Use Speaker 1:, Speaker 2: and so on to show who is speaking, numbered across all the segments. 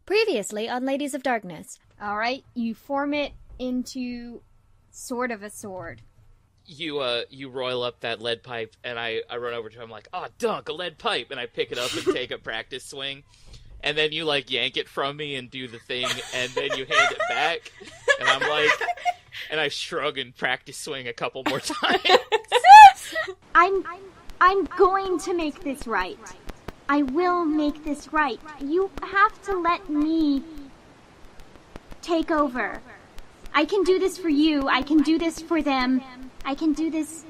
Speaker 1: Previously on Ladies of Darkness. Alright, you form it into sort of a sword.
Speaker 2: You roil up that lead pipe, and I run over to him like, oh, dunk, a lead pipe, and I pick it up and take a practice swing, and then you, like, yank it from me and do the thing, and then you hand it back, and I'm like, and I shrug and practice swing a couple more times.
Speaker 3: I'm going to make this right. I will make this right. You have to let me take over. I can do this for you. I can do this for them. I can do this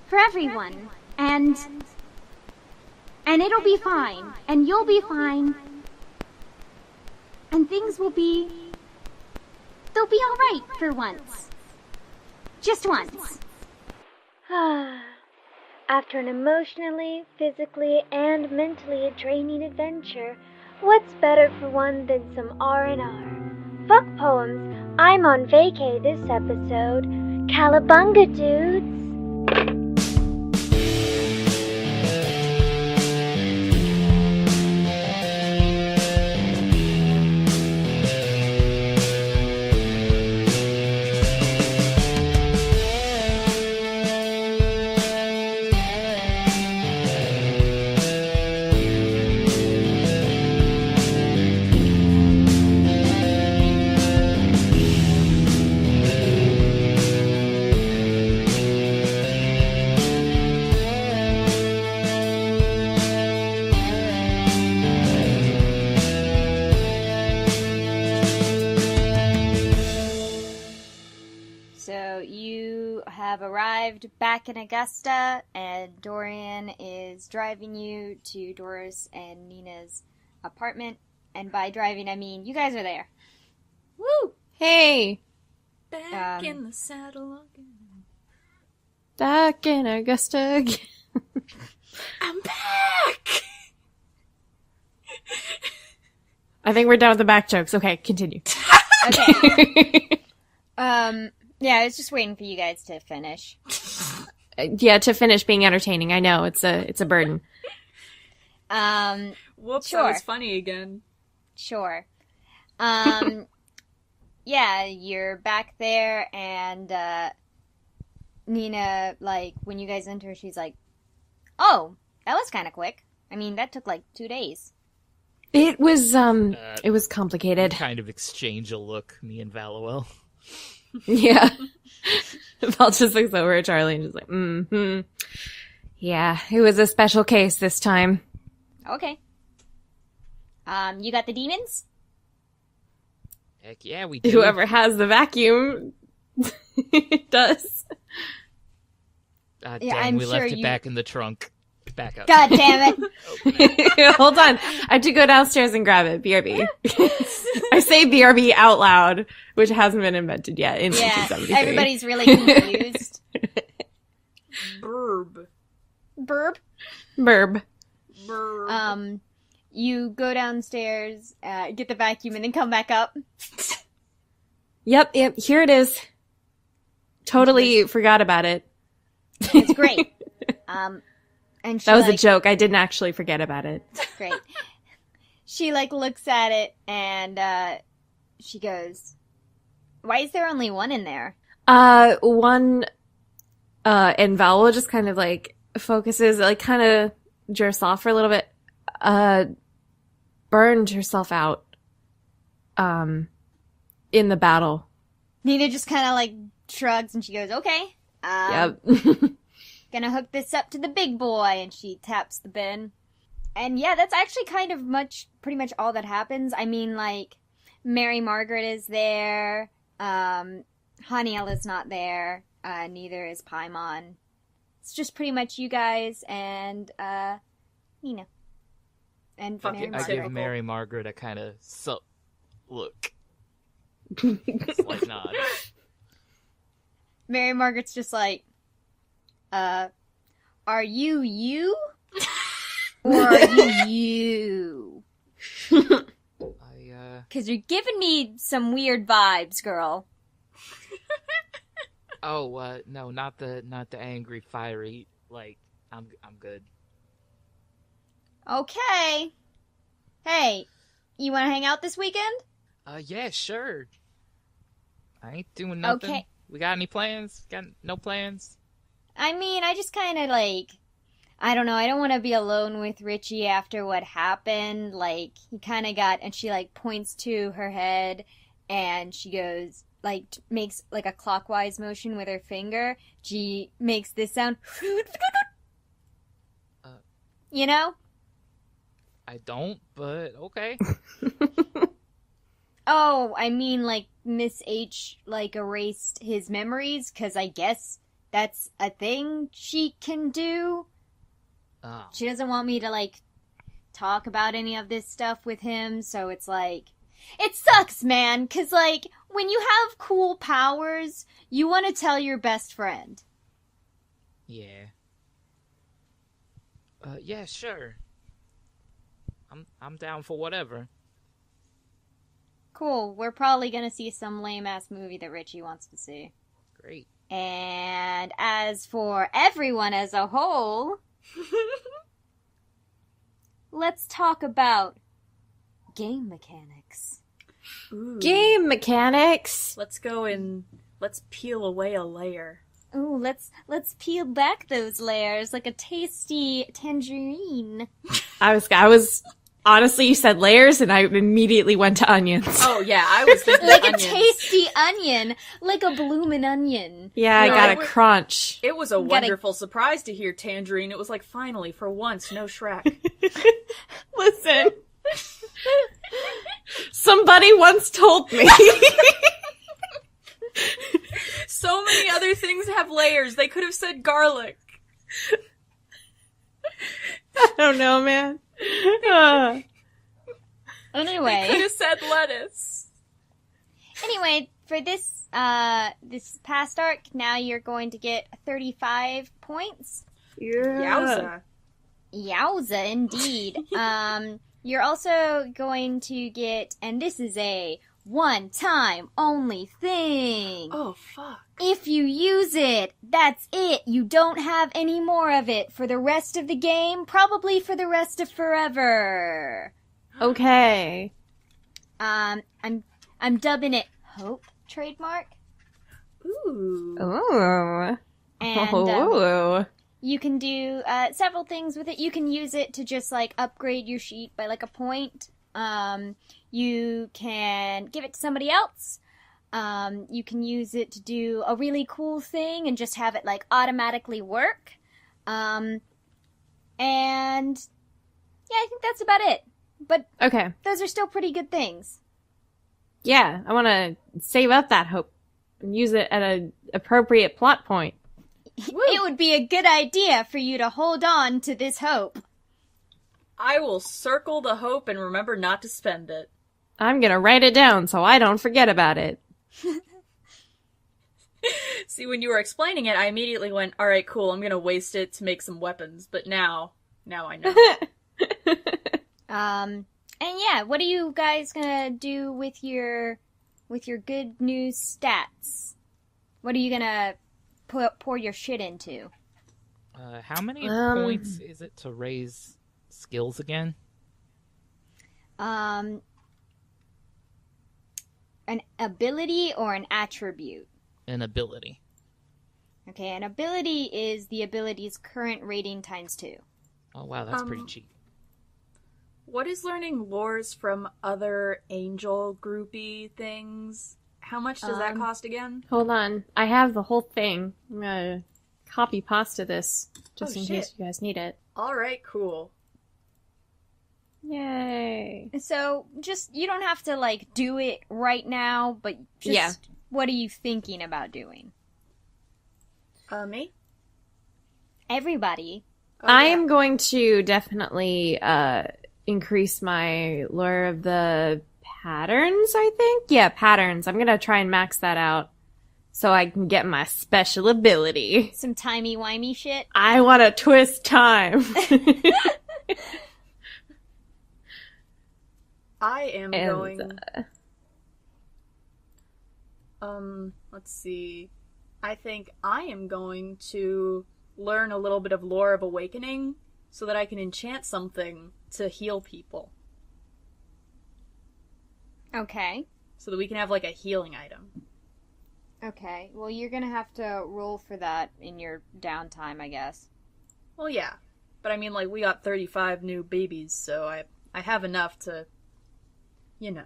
Speaker 3: for everyone. And it'll be fine. And you'll be fine. And things will be... they'll be alright for once. Just once. After an emotionally, physically, and mentally draining adventure, what's better for one than some R&R? Fuck poems, I'm on vacay this episode. Calabunga, dudes!
Speaker 1: Arrived back in Augusta, and Dorian is driving you to Doris and Nina's apartment. And by driving, I mean you guys are there.
Speaker 4: Woo! Hey!
Speaker 5: Back in the saddle again.
Speaker 4: Back in Augusta again.
Speaker 5: I'm back!
Speaker 4: I think we're done with the back jokes. Okay, continue.
Speaker 1: Okay. Yeah, I was just waiting for you guys to finish.
Speaker 4: Yeah, to finish being entertaining. I know, it's a burden.
Speaker 5: Whoops,
Speaker 1: sure.
Speaker 5: That was funny again.
Speaker 1: Sure. Yeah, you're back there, and Nina, like, when you guys enter, she's like, oh, that was kind of quick. I mean, that took like 2 days.
Speaker 4: It was complicated.
Speaker 2: Kind of exchange a look, me and Valuel.
Speaker 4: Yeah. Val just looks over at Charlie and just like, mm-hmm. Yeah, it was a special case this time.
Speaker 1: Okay. You got the demons?
Speaker 2: Heck yeah, we do.
Speaker 4: Whoever has the vacuum does.
Speaker 2: Dang,
Speaker 1: I'm
Speaker 2: we left
Speaker 1: sure
Speaker 2: it back in the trunk. Back up.
Speaker 1: God damn it.
Speaker 4: Hold on. I have to go downstairs and grab it. BRB. I say BRB out loud, which hasn't been invented yet in 1973.
Speaker 1: Everybody's really confused.
Speaker 5: Burb.
Speaker 1: Burb?
Speaker 4: Burb.
Speaker 5: Burb.
Speaker 1: You go downstairs, get the vacuum, and then come back up.
Speaker 4: Yep, here it is. Totally forgot about it.
Speaker 1: It's great. And
Speaker 4: that was a joke. I didn't actually forget about it.
Speaker 1: Great. She, like, looks at it, and she goes, why is there only one in there?
Speaker 4: One, and Val just kind of, like, focuses, like, kind of jerks off for a little bit, burned herself out, in the battle.
Speaker 1: Nina just kind of, like, shrugs, and she goes, okay.
Speaker 4: Yep.
Speaker 1: Gonna hook this up to the big boy, and she taps the bin. And yeah, that's actually kind of pretty much all that happens. I mean, like, Mary Margaret is there, Haniel is not there, neither is Paimon. It's just pretty much you guys and, Nina. And
Speaker 5: Fuck
Speaker 1: Mary
Speaker 5: it,
Speaker 1: Margaret.
Speaker 2: I give Mary Margaret a kind of look. Like nod.
Speaker 1: Mary Margaret's just like, are you? Or are you? Cause you're giving me some weird vibes, girl.
Speaker 2: Oh, no, not the angry, fiery. Like, I'm good.
Speaker 1: Okay. Hey, you want to hang out this weekend?
Speaker 2: Yeah, sure. I ain't doing nothing.
Speaker 1: Okay.
Speaker 2: We got any plans? Got no plans?
Speaker 1: I mean, I just kind of like, I don't know, I don't want to be alone with Richie after what happened. Like, he kind of got, and she like points to her head and she goes, like, makes like a clockwise motion with her finger. She makes this sound. You know?
Speaker 2: I don't, but okay.
Speaker 1: Oh, I mean, like, Miss H, like, erased his memories, because I guess that's a thing she can do.
Speaker 2: Oh.
Speaker 1: She doesn't want me to, like, talk about any of this stuff with him, so it's like... It sucks, man, because, like, when you have cool powers, you want to tell your best friend.
Speaker 2: Yeah. Yeah, sure. I'm down for whatever.
Speaker 1: Cool, we're probably gonna see some lame-ass movie that Richie wants to see.
Speaker 2: Great.
Speaker 1: And as for everyone as a whole... let's talk about game mechanics.
Speaker 5: Ooh.
Speaker 4: Game mechanics.
Speaker 5: Let's go and let's peel away a layer.
Speaker 1: Ooh, let's peel back those layers like a tasty tangerine.
Speaker 4: I was honestly, you said layers, and I immediately went to onions.
Speaker 5: Oh yeah, I was thinking
Speaker 1: Like
Speaker 5: onions.
Speaker 1: a tasty onion, like a bloomin' onion.
Speaker 4: Yeah, I
Speaker 5: No,
Speaker 4: got
Speaker 5: it
Speaker 4: a
Speaker 5: was-
Speaker 4: crunch.
Speaker 5: It was a
Speaker 1: Gotta-
Speaker 5: wonderful surprise to hear Tangerine. It was like, finally, for once, no Shrek.
Speaker 4: Listen, somebody once told me.
Speaker 5: So many other things have layers. They could have said garlic.
Speaker 4: I don't know, man.
Speaker 5: They could
Speaker 1: Anyway,
Speaker 5: have said lettuce.
Speaker 1: for this this past arc, now you're going to get 35 points.
Speaker 5: Yowza.
Speaker 1: Yowza, indeed. You're also going to get, and this is a one-time only thing.
Speaker 5: Oh, fuck.
Speaker 1: If you use it, that's it. You don't have any more of it for the rest of the game, probably for the rest of forever.
Speaker 4: Okay.
Speaker 1: I'm dubbing it Hope trademark.
Speaker 5: Ooh.
Speaker 4: Ooh.
Speaker 1: And
Speaker 4: Ooh.
Speaker 1: you can do several things with it. You can use it to just like upgrade your sheet by like a point. You can give it to somebody else. You can use it to do a really cool thing and just have it like automatically work. And yeah, I think that's about it. But
Speaker 4: Okay.
Speaker 1: those are still pretty good things.
Speaker 4: Yeah, I want to save up that hope and use it at an appropriate plot point.
Speaker 1: It would be a good idea for you to hold on to this hope.
Speaker 5: I will circle the hope and remember not to spend it.
Speaker 4: I'm gonna write it down so I don't forget about it.
Speaker 5: See, when you were explaining it, I immediately went, alright, cool, I'm gonna waste it to make some weapons. But now I know.
Speaker 1: And yeah, what are you guys gonna do with your good news stats? What are you gonna pour your shit into?
Speaker 2: How many points is it to raise skills again?
Speaker 1: An ability or an attribute?
Speaker 2: An ability.
Speaker 1: Okay, an ability is the ability's current rating times 2.
Speaker 2: Oh wow, that's pretty cheap.
Speaker 5: What is learning lores from other angel groupie things? How much does that cost again?
Speaker 4: Hold on. I have the whole thing. I'm gonna copy pasta this just
Speaker 5: Oh,
Speaker 4: in
Speaker 5: shit.
Speaker 4: case you guys need it.
Speaker 5: Alright, cool.
Speaker 4: Yay.
Speaker 1: So, just, you don't have to, like, do it right now, but just,
Speaker 4: Yeah.
Speaker 1: what are you thinking about doing?
Speaker 5: Me?
Speaker 1: Everybody.
Speaker 5: Oh,
Speaker 4: I
Speaker 5: yeah.
Speaker 4: am going to definitely increase my lure of the patterns, I think. Yeah, patterns. I'm gonna try and max that out so I can get my special ability.
Speaker 1: Some timey-wimey shit.
Speaker 4: I want to twist time.
Speaker 5: I am
Speaker 4: And,
Speaker 5: going... let's see. I think I am going to learn a little bit of Lore of Awakening so that I can enchant something to heal people.
Speaker 1: Okay.
Speaker 5: So that we can have, like, a healing item.
Speaker 1: Okay. Well, you're gonna have to roll for that in your downtime, I guess.
Speaker 5: Well, yeah. But I mean, like, we got 35 new babies, so I have enough to, you know.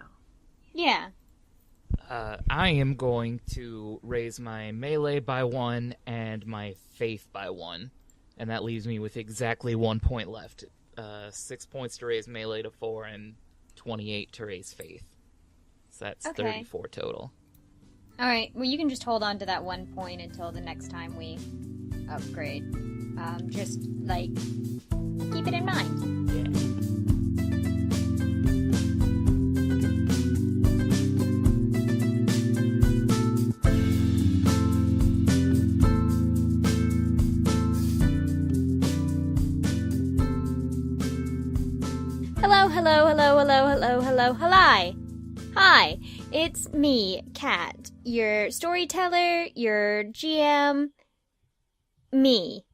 Speaker 1: Yeah.
Speaker 2: I am going to raise my melee by 1 and my faith by 1. And that leaves me with exactly 1 point left. 6 points to raise melee to 4 and 28 to raise faith. So that's 34 total.
Speaker 1: Alright, well, you can just hold on to that 1 point until the next time we upgrade. Just, like, keep it in mind.
Speaker 2: Yeah.
Speaker 1: Hi, it's me, Kat, your storyteller, your GM, me.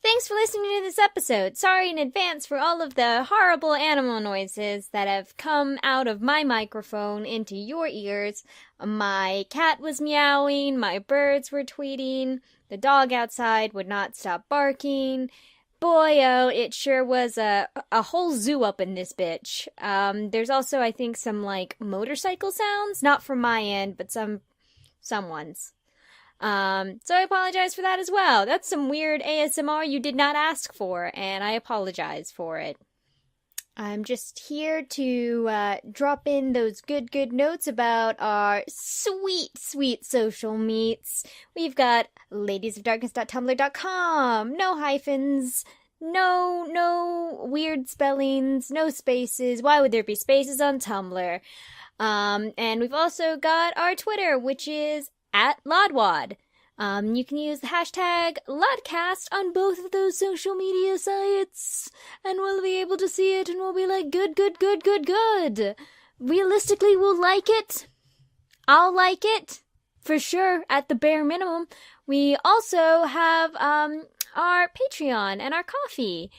Speaker 1: Thanks for listening to this episode. Sorry in advance for all of the horrible animal noises that have come out of my microphone into your ears. My cat was meowing, my birds were tweeting, the dog outside would not stop barking. Boy, oh, it sure was a whole zoo up in this bitch. There's also, I think, some, like, motorcycle sounds. Not from my end, but someone's. So I apologize for that as well. That's some weird ASMR you did not ask for, and I apologize for it. I'm just here to drop in those good notes about our sweet social meets. We've got ladiesofdarkness.tumblr.com, no hyphens, no weird spellings, no spaces. Why would there be spaces on Tumblr? And we've also got our Twitter, which is @Lodwad. You can use the hashtag Lodcast on both of those social media sites, and we'll be able to see it, and we'll be like, good. Realistically, we'll like it. I'll like it, for sure, at the bare minimum. We also have, our Patreon and our coffee.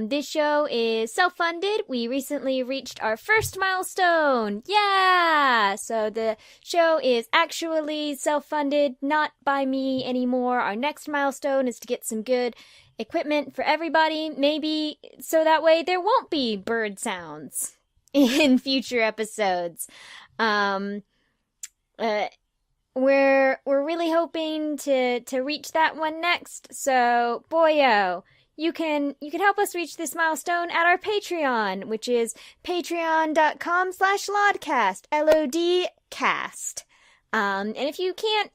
Speaker 1: This show is self-funded. We recently reached our first milestone. Yeah! So the show is actually self-funded, not by me anymore. Our next milestone is to get some good equipment for everybody, maybe so that way there won't be bird sounds in future episodes. We're really hoping to reach that one next. So, boyo. You can help us reach this milestone at our Patreon, which is patreon.com/Lodcast, LODcast. And if you can't,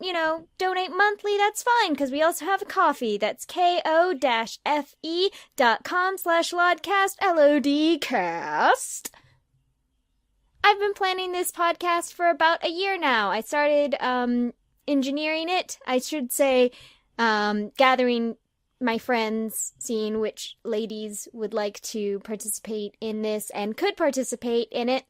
Speaker 1: donate monthly, that's fine, because we also have a coffee. That's ko-fe.com/Lodcast, LODcast. I've been planning this podcast for about a year now. I started, engineering it. I should say, gathering my friends, seeing which ladies would like to participate in this and could participate in it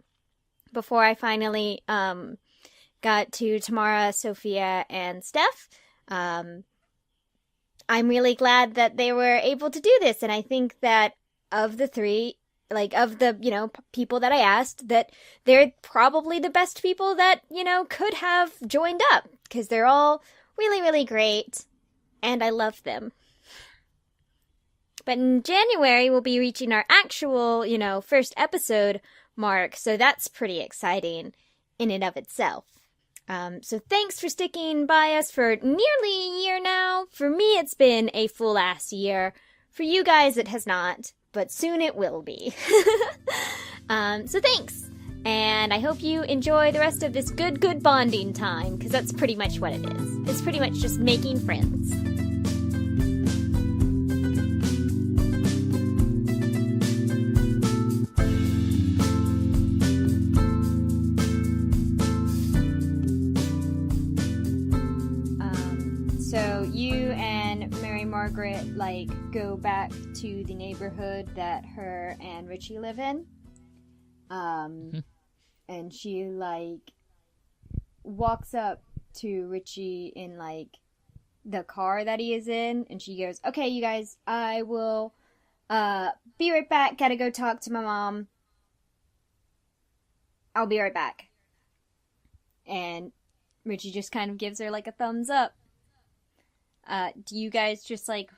Speaker 1: before I finally got to Tamara, Sophia, and Steph. I'm really glad that they were able to do this, and I think that of the three, of the, people that I asked, that they're probably the best people that, could have joined up, because they're all really great, and I love them. But in January, we'll be reaching our actual, first episode mark, so that's pretty exciting in and of itself. So thanks for sticking by us for nearly a year now. For me, it's been a full-ass year. For you guys, it has not, but soon it will be. So thanks, and I hope you enjoy the rest of this good bonding time, because that's pretty much what it is. It's pretty much just making friends. So you and Mary Margaret, go back to the neighborhood that her and Richie live in. And she, walks up to Richie in, the car that he is in, and she goes, "Okay, you guys, I will, be right back. Gotta go talk to my mom." I'll be right back. And Richie just kind of gives her, like, a thumbs up. Do you guys just, like,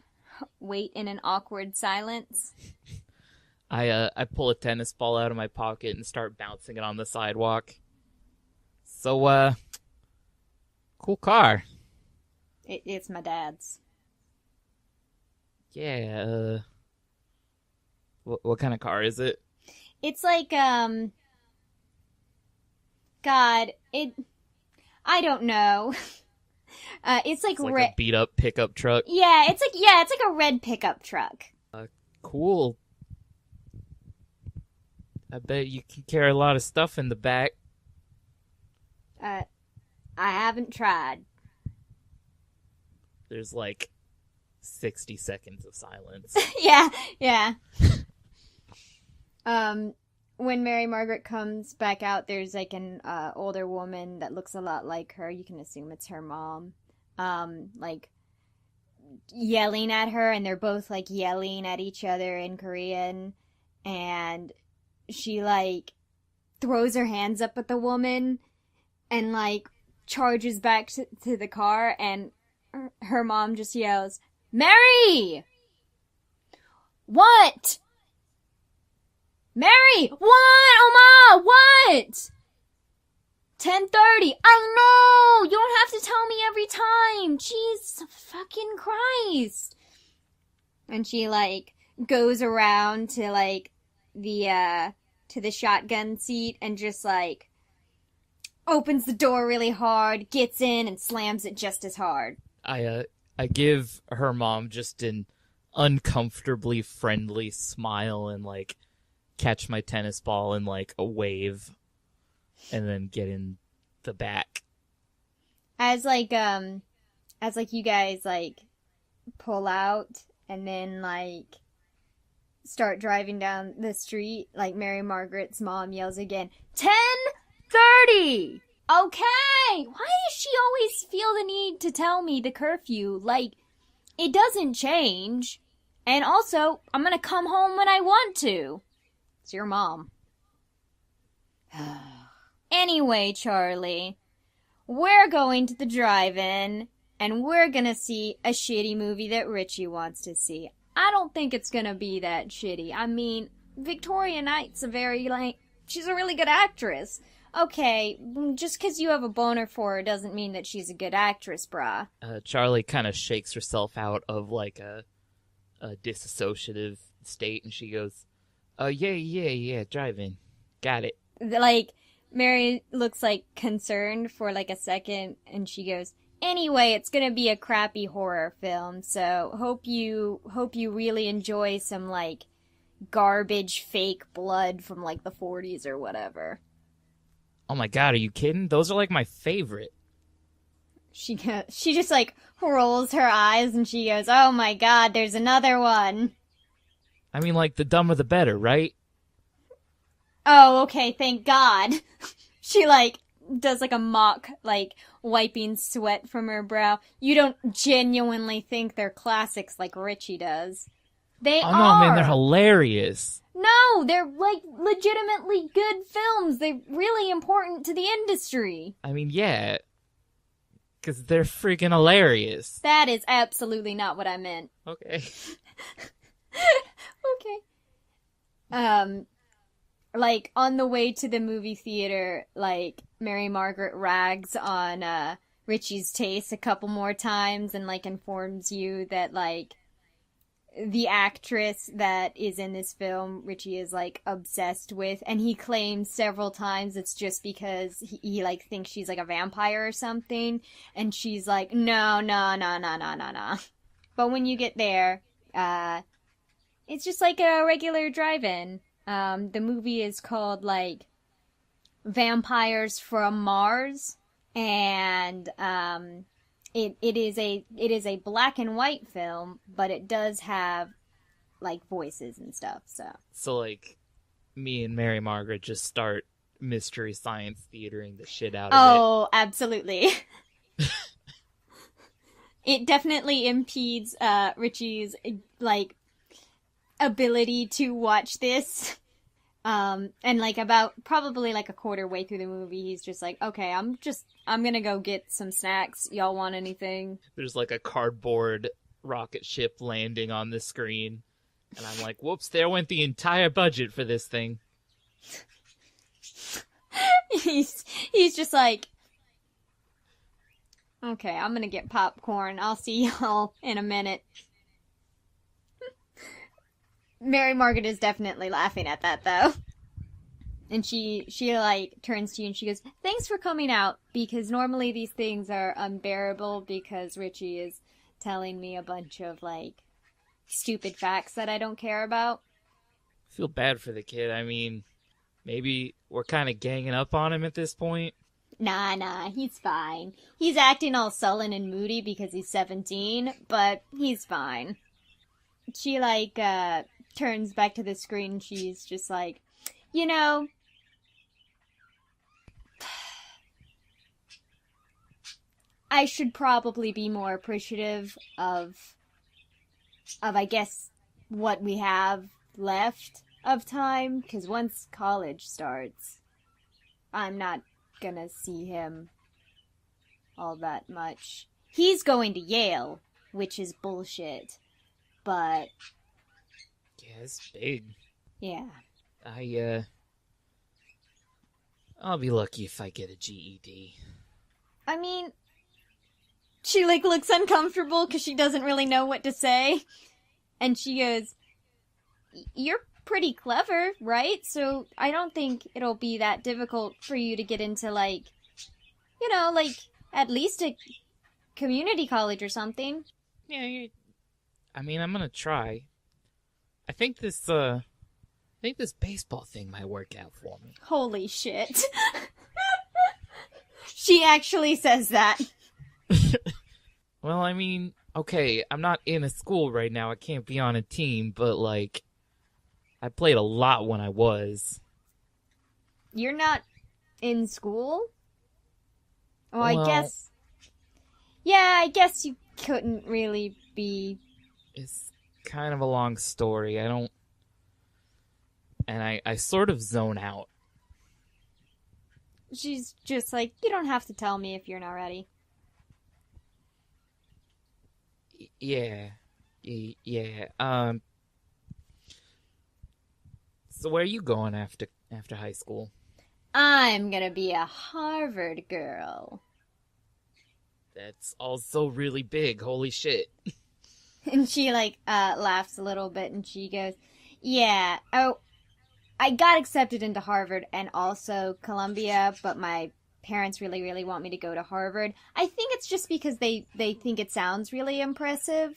Speaker 1: wait in an awkward silence?
Speaker 2: I pull a tennis ball out of my pocket and start bouncing it on the sidewalk. So, cool car.
Speaker 1: It's my dad's.
Speaker 2: Yeah, what kind of car is it?
Speaker 1: It's like, God, I don't know. It's like
Speaker 2: a beat up pickup truck.
Speaker 1: Yeah, it's like a red pickup truck.
Speaker 2: Cool. I bet you can carry a lot of stuff in the back.
Speaker 1: I haven't tried.
Speaker 2: There's like 60 seconds of silence.
Speaker 1: Yeah. When Mary Margaret comes back out, there's like an older woman that looks a lot like her. You can assume it's her mom. Like yelling at her, and they're both like yelling at each other in Korean, and she like throws her hands up at the woman and like charges back to the car, and her mom just yells, "Mary! What? Mary! What? Oh, Ma! What? 10:30. I know! You don't have to tell me every time. Jesus fucking Christ. And she, like, goes around to, like, to the shotgun seat and just, like, opens the door really hard, gets in, and slams it just as hard.
Speaker 2: I give her mom just an uncomfortably friendly smile and, like, catch my tennis ball in, like, a wave, and then get in the back.
Speaker 1: As you guys, like, pull out, and then, like, start driving down the street, like, Mary Margaret's mom yells again, 10:30! Okay! Why does she always feel the need to tell me the curfew? Like, it doesn't change. And also, I'm gonna come home when I want to. It's your mom. Anyway, Charlie, we're going to the drive-in, and we're gonna see a shitty movie that Richie wants to see. I don't think it's gonna be that shitty. I mean, Victoria Knight's she's a really good actress. Okay, just because you have a boner for her doesn't mean that she's a good actress, brah.
Speaker 2: Charlie kind of shakes herself out of, like, a disassociative state, and she goes, yeah, drive-in. Got it.
Speaker 1: Like, Mary looks, like, concerned for, like, a second, and she goes, anyway, it's gonna be a crappy horror film, so hope you really enjoy some, like, garbage fake blood from, like, the 40s or whatever.
Speaker 2: Oh my god, are you kidding? Those are, like, my favorite.
Speaker 1: She just, like, rolls her eyes, and she goes, oh my god, there's another one.
Speaker 2: I mean, like, the dumber the better, right?
Speaker 1: Oh, okay, thank God. She, like, does, like, a mock, like, wiping sweat from her brow. You don't genuinely think they're classics like Richie does. They are.
Speaker 2: Oh, no, man, they're hilarious.
Speaker 1: No, they're, like, legitimately good films. They're really important to the industry.
Speaker 2: I mean, yeah. Because they're freaking hilarious.
Speaker 1: That is absolutely not what I meant.
Speaker 2: Okay.
Speaker 1: Okay. Like, on the way to the movie theater, like, Mary Margaret rags on, Richie's taste a couple more times and, like, informs you that, like, the actress that is in this film, Richie is, like, obsessed with, and he claims several times it's just because he like, thinks she's, like, a vampire or something, and she's like, no. But when you get there, it's just like a regular drive-in. The movie is called, like, Vampires from Mars, and, It is a black and white film, but it does have, like, voices and stuff, so.
Speaker 2: So, like, me and Mary Margaret just start Mystery Science Theatering the shit out of it.
Speaker 1: Oh, absolutely. It definitely impedes, Richie's, like, ability to watch this. And like about probably like a quarter way through the movie, he's just like, okay, I'm gonna go get some snacks. Y'all want anything?
Speaker 2: There's like a cardboard rocket ship landing on the screen. And I'm like, whoops, there went the entire budget for this thing.
Speaker 1: he's just like, okay, I'm gonna get popcorn. I'll see y'all in a minute. Mary Margaret is definitely laughing at that, though. And she like, turns to you and she goes, thanks for coming out, because normally these things are unbearable because Richie is telling me a bunch of, like, stupid facts that I don't care about.
Speaker 2: I feel bad for the kid. I mean, maybe we're kind of ganging up on him at this point.
Speaker 1: Nah, he's fine. He's acting all sullen and moody because he's 17, but he's fine. She, like, turns back to the screen. She's just like, you know, I should probably be more appreciative of I guess, what we have left of time, because once college starts, I'm not gonna see him all that much. He's going to Yale, which is bullshit, but...
Speaker 2: Yeah, it's big.
Speaker 1: Yeah.
Speaker 2: I'll be lucky if I get a GED.
Speaker 1: I mean, she, like, looks uncomfortable because she doesn't really know what to say. And she goes, you're pretty clever, right? So I don't think it'll be that difficult for you to get into, like, you know, like, at least a community college or something.
Speaker 2: Yeah, I mean, I'm gonna try. I think this baseball thing might work out for me.
Speaker 1: Holy shit. She actually says that.
Speaker 2: Well, I mean, okay, I'm not in a school right now. I can't be on a team, but, like, I played a lot when I was.
Speaker 1: You're not in school? Well,
Speaker 2: Well,
Speaker 1: I guess... Yeah, I guess you couldn't really be...
Speaker 2: It's kind of a long story. And I sort of zone out.
Speaker 1: She's just like, you don't have to tell me if you're not ready.
Speaker 2: Yeah. So where are you going after high school?
Speaker 1: I'm gonna be a Harvard girl.
Speaker 2: That's also really big. Holy shit.
Speaker 1: And she, like, laughs a little bit and she goes, yeah, oh, I got accepted into Harvard and also Columbia, but my parents really, really want me to go to Harvard. I think it's just because they think it sounds really impressive.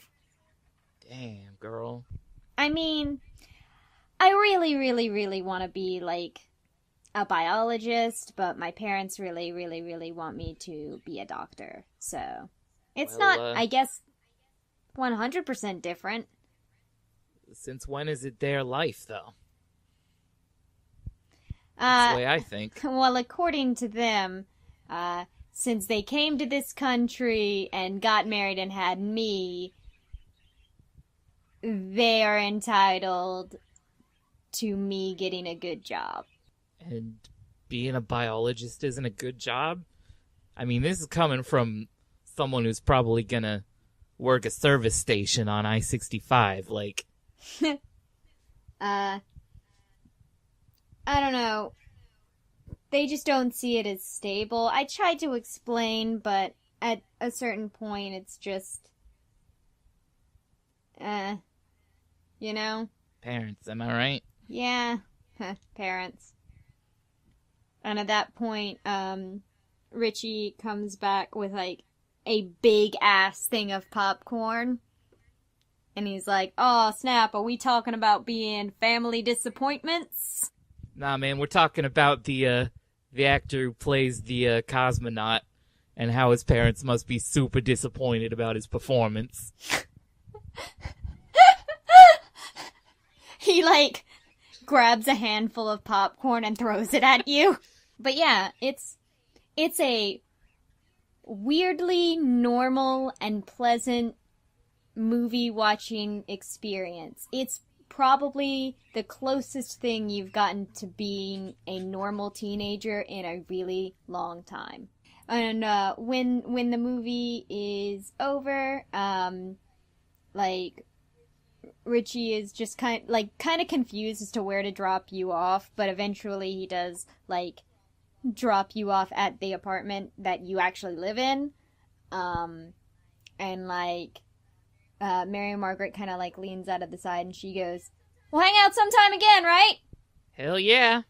Speaker 2: Damn, girl.
Speaker 1: I mean, I really, really, really want to be, like, a biologist, but my parents really, really, really want me to be a doctor. So, it's
Speaker 2: Well,
Speaker 1: not, I guess, 100% different.
Speaker 2: Since when is it their life, though? That's the way I think.
Speaker 1: Well, according to them, since they came to this country and got married and had me, they are entitled to me getting a good job.
Speaker 2: And being a biologist isn't a good job? I mean, this is coming from someone who's probably gonna work a service station on I-65, like...
Speaker 1: I don't know. They just don't see it as stable. I tried to explain, but at a certain point, it's just... you know?
Speaker 2: Parents, am I right?
Speaker 1: Yeah. Parents. And at that point, Richie comes back with, like, a big-ass thing of popcorn. And he's like, oh, snap, are we talking about being family disappointments?
Speaker 2: Nah, man, we're talking about the actor who plays the cosmonaut and how his parents must be super disappointed about his performance.
Speaker 1: He, like, grabs a handful of popcorn and throws it at you. But yeah, it's a weirdly normal and pleasant movie watching experience. It's probably the closest thing you've gotten to being a normal teenager in a really long time. And when the movie is over, like, Richie is just kind of confused as to where to drop you off, but eventually he does, like, drop you off at the apartment that you actually live in. And, like, Mary Margaret kind of, like, leans out of the side and she goes, "We'll hang out sometime again, right?"
Speaker 2: Hell yeah.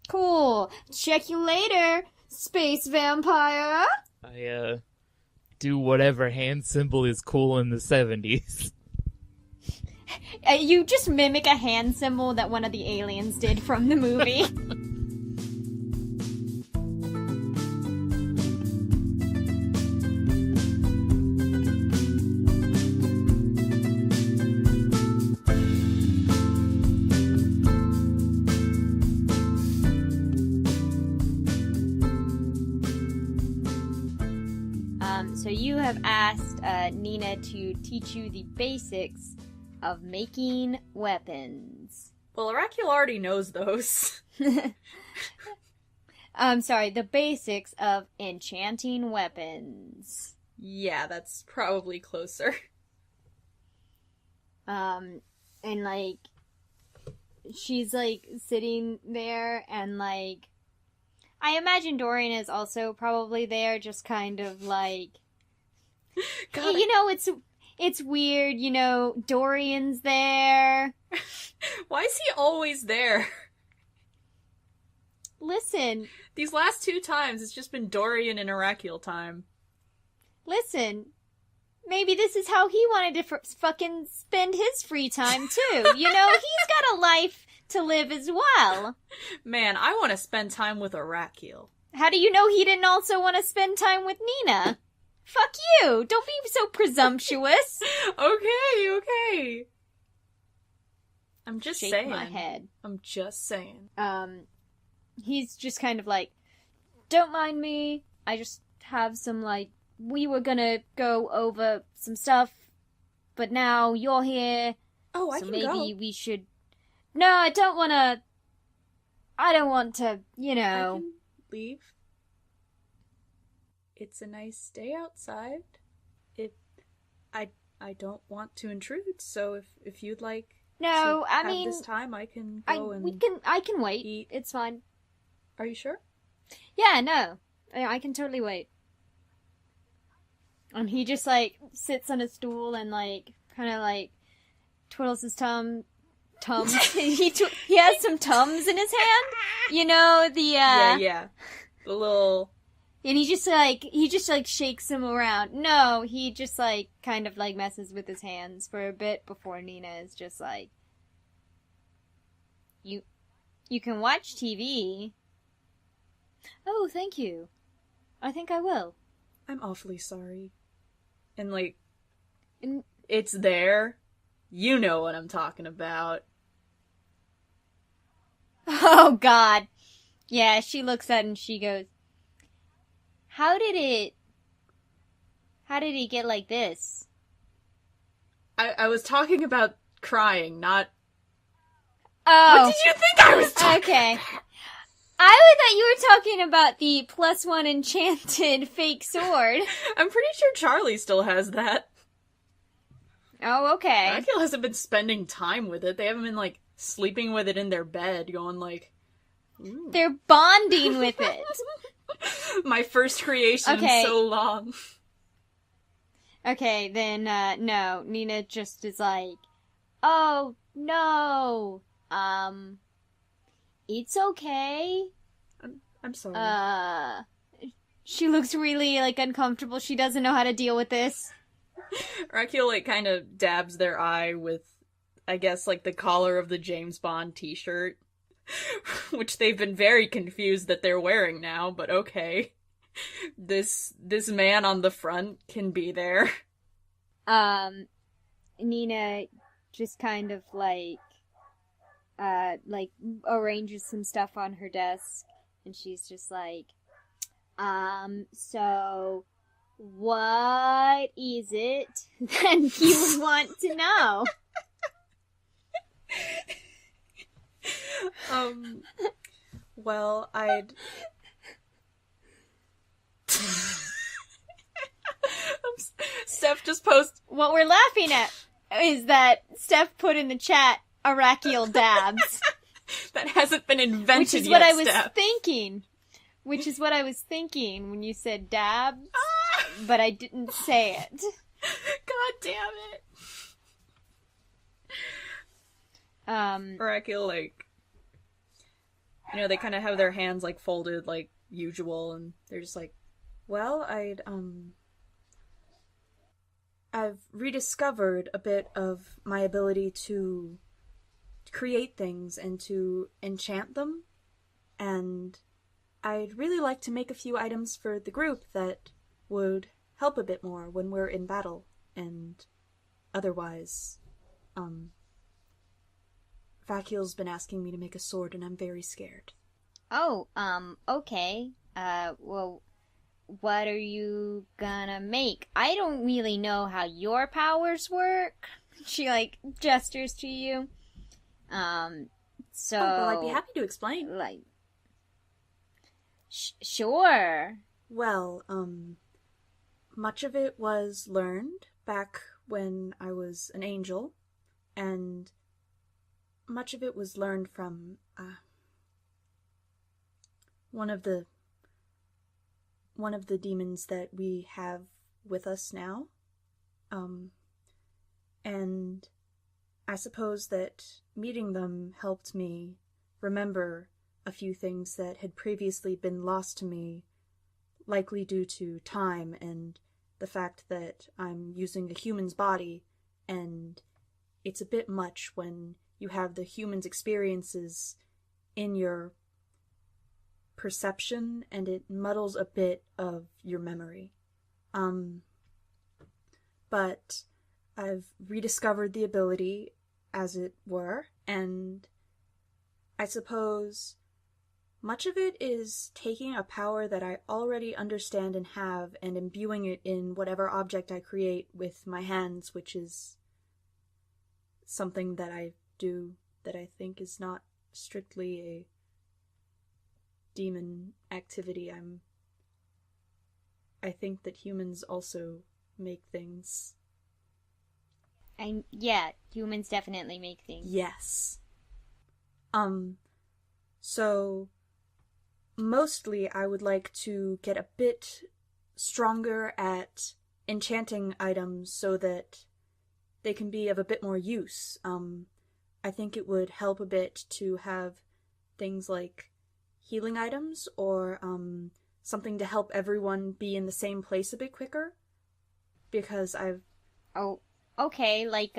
Speaker 1: Cool. Check you later, space vampire.
Speaker 2: I, do whatever hand symbol is cool in the 70s.
Speaker 1: You just mimic a hand symbol that one of the aliens did from the movie. So you have asked Nina to teach you the basics of making weapons.
Speaker 5: Well, Oracle already knows those.
Speaker 1: Sorry, the basics of enchanting weapons.
Speaker 5: Yeah, that's probably closer.
Speaker 1: And, like, she's, like, sitting there and, like, I imagine Dorian is also probably there, just kind of, like,
Speaker 5: God,
Speaker 1: you know, it's weird, you know, Dorian's there.
Speaker 5: why is he always there?
Speaker 1: Listen,
Speaker 5: These last 2 times, it's just been Dorian and Oracle time.
Speaker 1: listen. Maybe this is how he wanted to fucking spend his free time, too. You know, he's got a life to live as well.
Speaker 5: Man, I want to spend time with Oracle.
Speaker 1: How do you know he didn't also want to spend time with Nina? Fuck you! Don't be so presumptuous.
Speaker 5: Okay. I'm just
Speaker 1: Shake
Speaker 5: saying.
Speaker 1: my head.
Speaker 5: I'm just saying.
Speaker 1: He's just kind of like, don't mind me. I just have some, like, we were gonna go over some stuff, but now you're here.
Speaker 5: Oh, I
Speaker 1: so
Speaker 5: can
Speaker 1: maybe
Speaker 5: go.
Speaker 1: we should. No, I don't want to, you
Speaker 5: I
Speaker 1: know.
Speaker 5: can leave. It's a nice day outside. I don't want to intrude, so if you'd like
Speaker 1: No,
Speaker 5: to
Speaker 1: I
Speaker 5: have
Speaker 1: mean,
Speaker 5: this time, I can go
Speaker 1: I can wait.
Speaker 5: eat.
Speaker 1: It's fine.
Speaker 5: Are you sure?
Speaker 1: Yeah, no. I can totally wait. And he just, like, sits on a stool and, like, kind of, like, twiddles his tums. He has some tums in his hand. You know, the,
Speaker 5: Yeah. The little...
Speaker 1: And he just, like, shakes them around. No, he just, like, kind of, like, messes with his hands for a bit before Nina is just like, You can watch TV. Oh, thank you. I think I will.
Speaker 5: I'm awfully sorry. And, like,
Speaker 1: And
Speaker 5: it's there. You know what I'm talking about.
Speaker 1: oh, God. Yeah, she looks at it and she goes, How did it get like this?
Speaker 5: I was talking about crying, not...
Speaker 1: Oh.
Speaker 5: What did you think I was talking
Speaker 1: Okay.
Speaker 5: about?
Speaker 1: I thought you were talking about the +1 enchanted fake sword.
Speaker 5: I'm pretty sure Charlie still has that.
Speaker 1: Oh, okay.
Speaker 5: Oracle hasn't been spending time with it. They haven't been, like, sleeping with it in their bed, going like... Ooh.
Speaker 1: They're bonding with it.
Speaker 5: My first creation
Speaker 1: Okay.
Speaker 5: in so long.
Speaker 1: Okay, then, no. Nina just is like, oh, no. It's okay.
Speaker 5: I'm sorry.
Speaker 1: She looks really, like, uncomfortable. She doesn't know how to deal with this.
Speaker 5: Oracle, like, kind of dabs their eye with, I guess, like, the collar of the James Bond t-shirt. Which they've been very confused that they're wearing now, but okay. This man on the front can be there.
Speaker 1: Nina just kind of, like, arranges some stuff on her desk, and she's just like, so, what is it that you want to know?
Speaker 5: Well, I'd... Steph just posted...
Speaker 1: What we're laughing at is that Steph put in the chat Arachial dabs.
Speaker 5: That hasn't been invented
Speaker 1: Which is
Speaker 5: yet,
Speaker 1: what I was
Speaker 5: Steph.
Speaker 1: thinking. Which is what I was thinking when you said dabs, but I didn't say it.
Speaker 5: God damn it. Oracle, like, you know, they kind of have their hands, like, folded like usual, and they're just like, well, I've rediscovered a bit of my ability to create things and to enchant them, and I'd really like to make a few items for the group that would help a bit more when we're in battle, and otherwise, Vakil's been asking me to make a sword, and I'm very scared.
Speaker 1: Oh, okay. Well, what are you gonna make? I don't really know how your powers work. She, like, gestures to you. So...
Speaker 5: Oh, well, I'd be happy to explain.
Speaker 1: Like... Sure.
Speaker 5: Well, much of it was learned back when I was an angel, and much of it was learned from, one of the demons that we have with us now. And I suppose that meeting them helped me remember a few things that had previously been lost to me, likely due to time and the fact that I'm using a human's body, and it's a bit much when you have the human's experiences in your perception, and it muddles a bit of your memory. But I've rediscovered the ability, as it were, and I suppose much of it is taking a power that I already understand and have, and imbuing it in whatever object I create with my hands, which is something that I do that I think is not strictly a demon activity. I think that humans also make things.
Speaker 1: Yeah, humans definitely make things.
Speaker 5: Yes. So mostly I would like to get a bit stronger at enchanting items so that they can be of a bit more use. I think it would help a bit to have things like healing items, or something to help everyone be in the same place a bit quicker, because I've...
Speaker 1: Oh, okay, like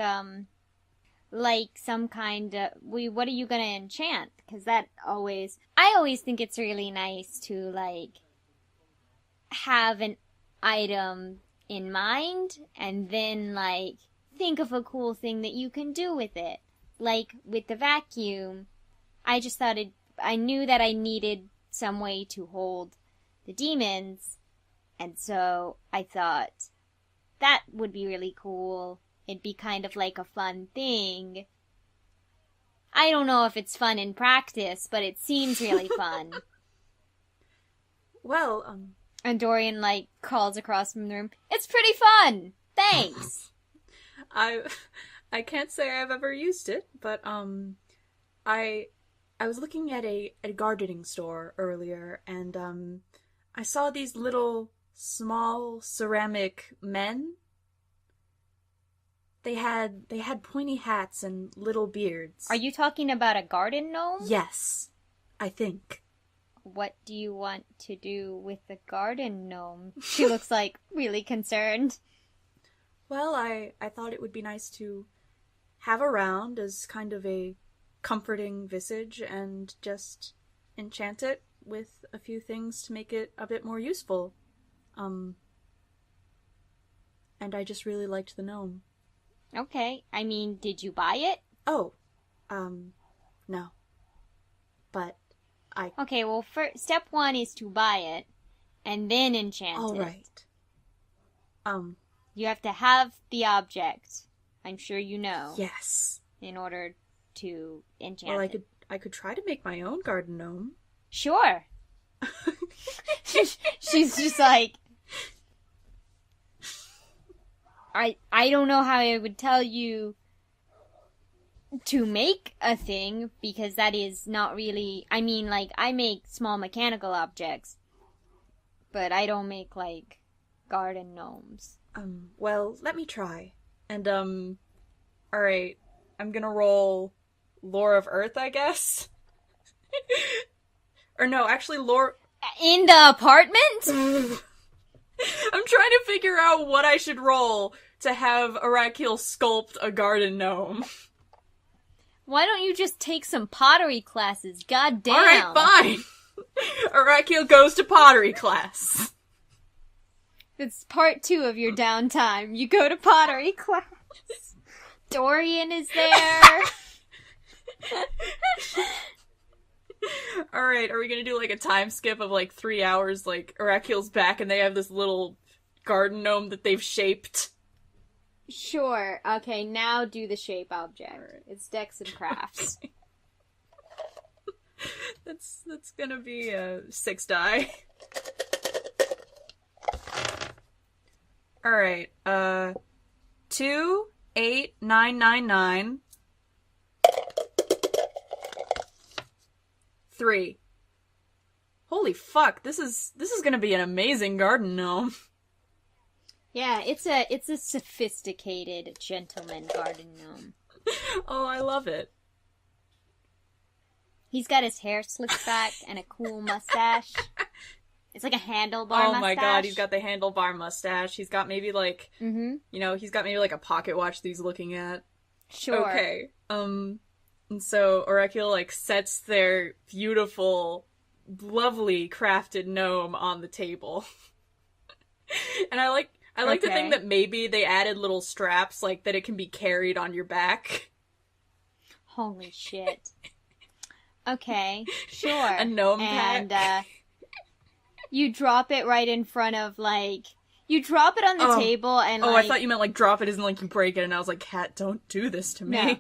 Speaker 1: some kind of... What are you gonna enchant? Because I always think it's really nice to, like, have an item in mind, and then, like, think of a cool thing that you can do with it. Like, with the vacuum, I just thought I knew that I needed some way to hold the demons, and so I thought that would be really cool. It'd be kind of like a fun thing. I don't know if it's fun in practice, but it seems really fun.
Speaker 5: Well,
Speaker 1: And Dorian, like, calls across from the room, "It's pretty fun! Thanks!"
Speaker 5: I can't say I've ever used it, but, I was looking at a gardening store earlier, and, I saw these little, small, ceramic men. They had pointy hats and little beards.
Speaker 1: Are you talking about a garden gnome?
Speaker 5: Yes, I think.
Speaker 1: What do you want to do with the garden gnome? She looks, like, really concerned.
Speaker 5: Well, I thought it would be nice to have around as kind of a comforting visage, and just enchant it with a few things to make it a bit more useful. And I just really liked the gnome.
Speaker 1: Okay, I mean, did you buy it?
Speaker 5: Oh, no. But
Speaker 1: Okay, well, step one is to buy it, and then enchant
Speaker 5: all
Speaker 1: it.
Speaker 5: right.
Speaker 1: You have to have the object. I'm sure you know.
Speaker 5: Yes.
Speaker 1: In order to enchant
Speaker 5: Well,
Speaker 1: it.
Speaker 5: I could try to make my own garden gnome.
Speaker 1: Sure. She's just like, I don't know how I would tell you to make a thing, because that is not really, I mean, like, I make small mechanical objects, but I don't make, like, garden gnomes.
Speaker 5: Well, let me try. And, alright, I'm gonna roll Lore of Earth, I guess? Or no, actually Lore...
Speaker 1: In the apartment?
Speaker 5: I'm trying to figure out what I should roll to have Arakiel sculpt a garden gnome.
Speaker 1: Why don't you just take some pottery classes? God damn.
Speaker 5: Alright, fine! Arakiel goes to pottery class.
Speaker 1: It's part 2 of your downtime. You go to pottery class. Dorian is there.
Speaker 5: Alright, are we gonna do like a time skip of like 3 hours, like Arakiel's back and they have this little garden gnome that they've shaped?
Speaker 1: Sure. Okay, now do the shape object. Right. It's Dex and Crafts.
Speaker 5: That's gonna be 6 die. Alright, 2, 8, 9, 9, 9. 3. Holy fuck, this is gonna be an amazing garden gnome.
Speaker 1: Yeah, it's a sophisticated gentleman garden gnome.
Speaker 5: Oh, I love it.
Speaker 1: He's got his hair slicked back and a cool mustache. It's like a handlebar mustache.
Speaker 5: Oh my god, he's got the handlebar mustache. He's got maybe like, he's got maybe like a pocket watch that he's looking at.
Speaker 1: Sure.
Speaker 5: Okay. And so Oracle like sets their beautiful, lovely crafted gnome on the table. And I like to think that maybe they added little straps, like that it can be carried on your back.
Speaker 1: Holy shit. Okay, sure.
Speaker 5: A gnome pack.
Speaker 1: And, you drop it right in front of, like... You drop it on the table and,
Speaker 5: Oh,
Speaker 1: like...
Speaker 5: I thought you meant, like, drop it as in, like, you break it, and I was like, Cat, don't do this to me.
Speaker 1: No.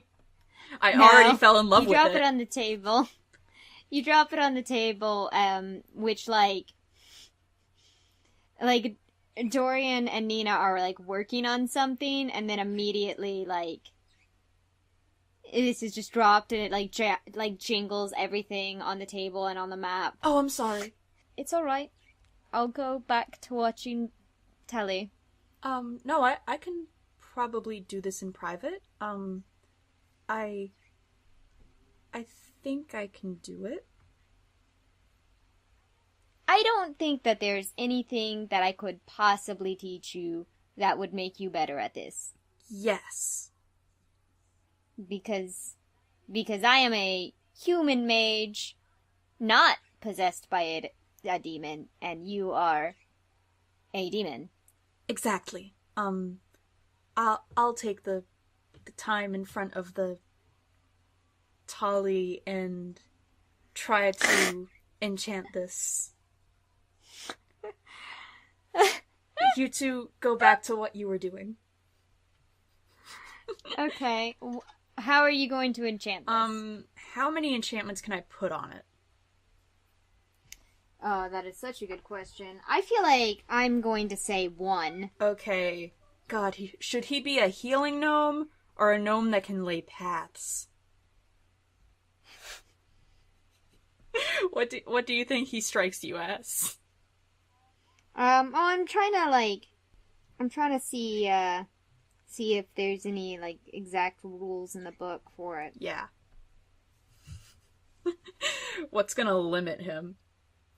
Speaker 5: I already fell in love with it.
Speaker 1: You drop it on the table. You drop it on the table, which, like, Dorian and Nina are, like, working on something, and then immediately, like, this is just dropped, and it, like, jingles everything on the table and on the map.
Speaker 5: Oh, I'm sorry.
Speaker 1: It's alright. I'll go back to watching telly.
Speaker 5: No, I can probably do this in private. I think I can do it.
Speaker 1: I don't think that there's anything that I could possibly teach you that would make you better at this.
Speaker 5: Yes.
Speaker 1: Because I am a human mage, not possessed by a demon, and you are a demon.
Speaker 5: Exactly. I'll take the time in front of the Tali and try to enchant this. You two go back to what you were doing.
Speaker 1: Okay. How are you going to enchant this?
Speaker 5: How many enchantments can I put on it?
Speaker 1: Oh, that is such a good question. I feel like I'm going to say 1.
Speaker 5: Okay. God, should he be a healing gnome or a gnome that can lay paths? What do you think he strikes you as?
Speaker 1: I'm trying to see if there's any, like, exact rules in the book for it.
Speaker 5: Yeah. What's gonna limit him?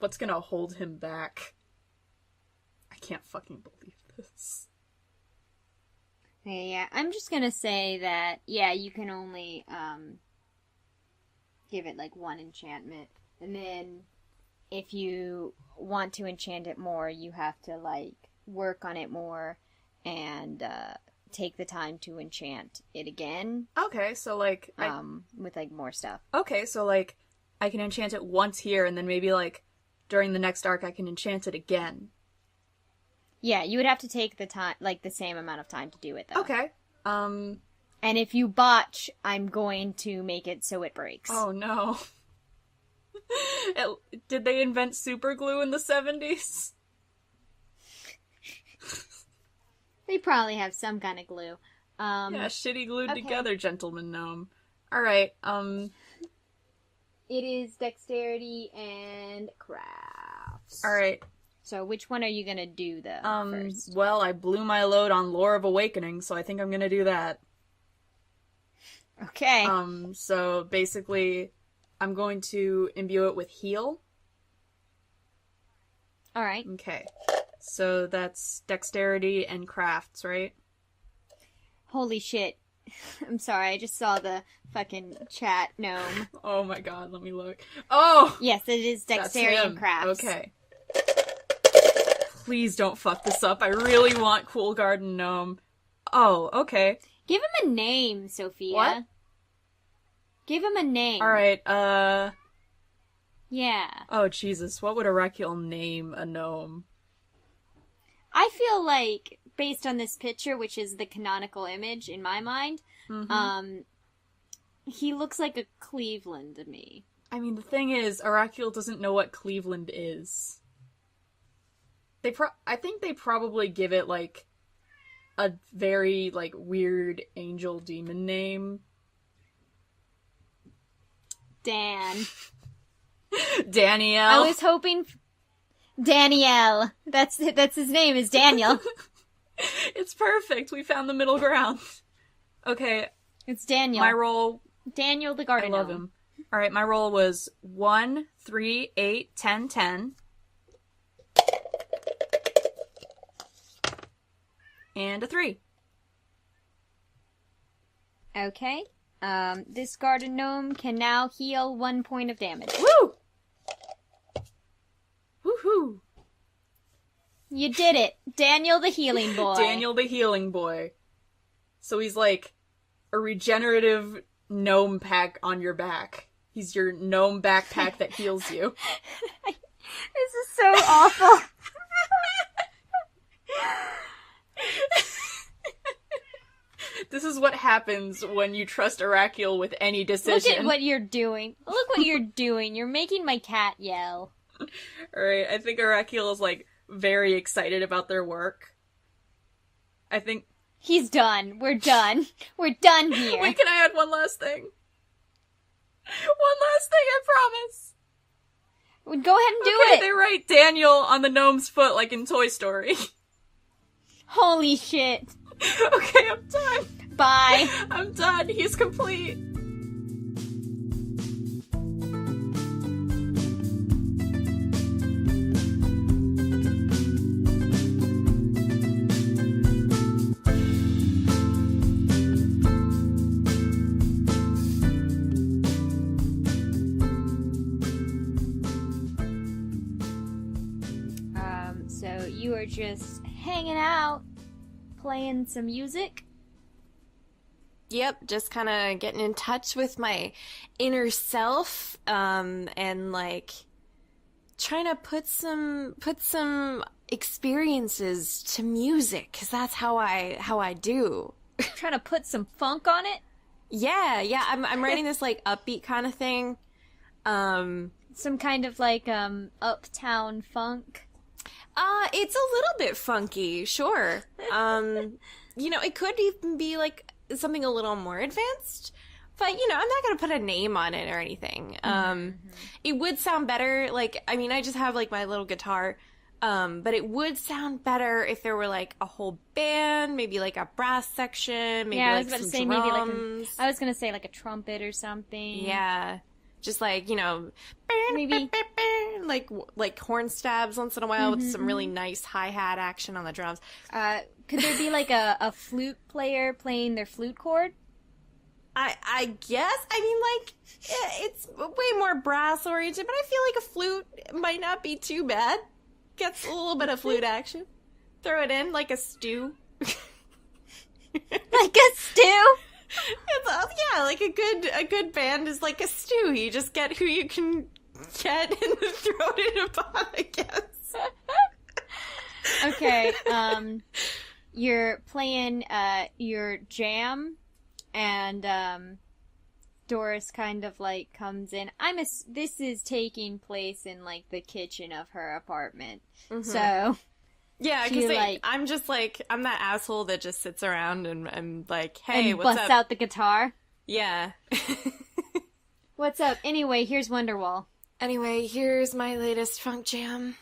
Speaker 5: What's gonna hold him back? I can't fucking believe this.
Speaker 1: Yeah, I'm just gonna say that, yeah, you can only, give it, like, 1 enchantment. And then, if you want to enchant it more, you have to, like, work on it more and, take the time to enchant it again.
Speaker 5: Okay, so, like...
Speaker 1: with, like, more stuff.
Speaker 5: Okay, so, like, I can enchant it once here, and then maybe, like, during the next arc I can enchant it again.
Speaker 1: Yeah, you would have to take the time, like, the same amount of time to do it, though.
Speaker 5: Okay.
Speaker 1: And if you botch, I'm going to make it so it breaks.
Speaker 5: Oh no. Did they invent super glue in the 70s?
Speaker 1: They probably have some kind of glue.
Speaker 5: Yeah, shitty glued
Speaker 1: okay.
Speaker 5: together, gentleman gnome. Alright,
Speaker 1: It is dexterity and crafts.
Speaker 5: Alright.
Speaker 1: So which one are you gonna do, though, first?
Speaker 5: Well, I blew my load on Lore of Awakening, so I think I'm gonna do that.
Speaker 1: Okay.
Speaker 5: So basically, I'm going to imbue it with heal.
Speaker 1: Alright.
Speaker 5: Okay. So that's dexterity and crafts, right?
Speaker 1: Holy shit. I'm sorry, I just saw the fucking chat gnome.
Speaker 5: Oh my god, let me look. Oh!
Speaker 1: Yes, it is dexterity
Speaker 5: That's him.
Speaker 1: and crafts.
Speaker 5: Okay. Please don't fuck this up. I really want Cool Garden Gnome. Oh, okay.
Speaker 1: Give him a name, Sophia.
Speaker 5: What?
Speaker 1: Give him a name.
Speaker 5: Alright,
Speaker 1: Yeah.
Speaker 5: Oh, Jesus. What would Arakiel name a gnome?
Speaker 1: I feel like, based on this picture, which is the canonical image in my mind, he looks like a Cleveland to me.
Speaker 5: I mean, the thing is, Arakiel doesn't know what Cleveland is. I think they probably give it, like, a very, like, weird angel demon name.
Speaker 1: Dan.
Speaker 5: Danielle.
Speaker 1: I was hoping... Danielle. That's his name, is Daniel.
Speaker 5: It's perfect. We found the middle ground. Okay.
Speaker 1: It's Daniel.
Speaker 5: My roll...
Speaker 1: Daniel the garden
Speaker 5: I love him. Alright, my roll was 1, 3, 8, 10, 10. And a 3.
Speaker 1: Okay. This garden gnome can now heal 1 point of damage.
Speaker 5: Woo! Woohoo!
Speaker 1: You did it! Daniel the healing boy.
Speaker 5: Daniel the healing boy. So he's like a regenerative gnome pack on your back. He's your gnome backpack that heals you.
Speaker 1: This is so awful.
Speaker 5: This is what happens when you trust Arakiel with any decision.
Speaker 1: Look at what you're doing. Look what you're doing. You're making my cat yell.
Speaker 5: Alright, I think Arakiel is, like, very excited about their work. I think...
Speaker 1: He's done. We're done. We're done here.
Speaker 5: Wait, can I add one last thing? One last thing, I promise!
Speaker 1: Go ahead and do it!
Speaker 5: They write Daniel on the gnome's foot like in Toy Story.
Speaker 1: Holy shit.
Speaker 5: Okay, I'm done.
Speaker 1: Bye.
Speaker 5: I'm done. He's complete.
Speaker 1: So you are just hanging out, playing some music.
Speaker 4: Yep, just kind of getting in touch with my inner self, and like trying to put some experiences to music, because that's how I do.
Speaker 1: Trying to put some funk on it.
Speaker 4: Yeah, I'm writing this like upbeat kind of thing.
Speaker 1: Some kind of like uptown funk.
Speaker 4: It's a little bit funky, sure. It could even be like something a little more advanced, but I'm not gonna put a name on it or anything. It would sound better, like, I mean, I just have like my little guitar, but it would sound better if there were like a whole band, maybe like a brass section, maybe
Speaker 1: I
Speaker 4: like
Speaker 1: was about
Speaker 4: some
Speaker 1: to say
Speaker 4: drums.
Speaker 1: I was gonna say like a trumpet or something.
Speaker 4: Yeah, just like
Speaker 1: maybe
Speaker 4: like horn stabs once in a while with some really nice hi-hat action on the drums.
Speaker 1: Could there be like a flute player playing their flute chord?
Speaker 4: I guess. I mean, like, it's way more brass oriented, but I feel like a flute might not be too bad. Gets a little bit of flute action. Throw it in like a stew.
Speaker 1: Like a stew?
Speaker 4: Yeah, like a good band is like a stew. You just get who you can get and throw it in a pot, I guess.
Speaker 1: Okay, you're playing your jam, And, Doris kind of, like, comes in. This is taking place in, like, the kitchen of her apartment. Mm-hmm. So...
Speaker 4: Yeah, because I'm just, like, I'm that asshole that just sits around and like, hey,
Speaker 1: and
Speaker 4: what's up?
Speaker 1: busts out the guitar.
Speaker 4: Yeah.
Speaker 1: What's up? Anyway, here's Wonderwall.
Speaker 4: Anyway, here's my latest funk jam.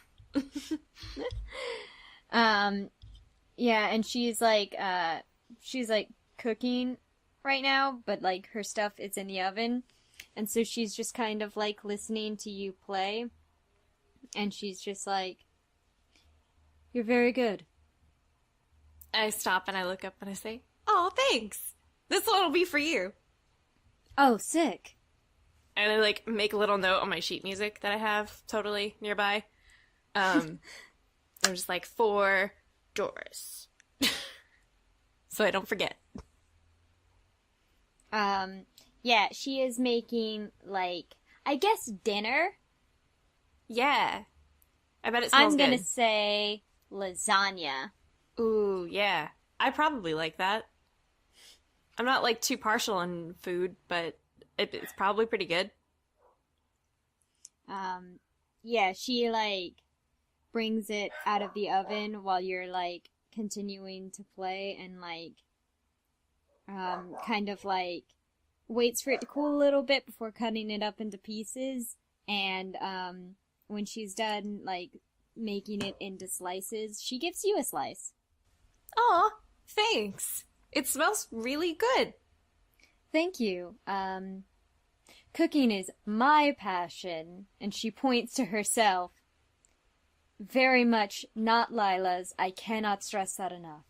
Speaker 1: Yeah, and she's like cooking right now, but, like, her stuff is in the oven. And so she's just kind of, like, listening to you play. And she's just like, you're very good.
Speaker 4: I stop and I look up and I say, oh, thanks. This one will be for you.
Speaker 1: Oh, sick.
Speaker 4: And I, like, make a little note on my sheet music that I have totally nearby. I'm just like, for Doris. So I don't forget.
Speaker 1: Yeah, she is making, like, I guess dinner?
Speaker 4: Yeah. I bet it smells good.
Speaker 1: I'm gonna say lasagna.
Speaker 4: Ooh, yeah. I probably like that. I'm not, like, too partial in food, but it's probably pretty good.
Speaker 1: Yeah, she, like, brings it out of the oven while you're, like, continuing to play and, like, kind of, like, waits for it to cool a little bit before cutting it up into pieces. And, when she's done, like, making it into slices, she gives you a slice.
Speaker 4: Aw, thanks. It smells really good.
Speaker 1: Thank you. Cooking is my passion. And she points to herself. Very much not Lila's. I cannot stress that enough.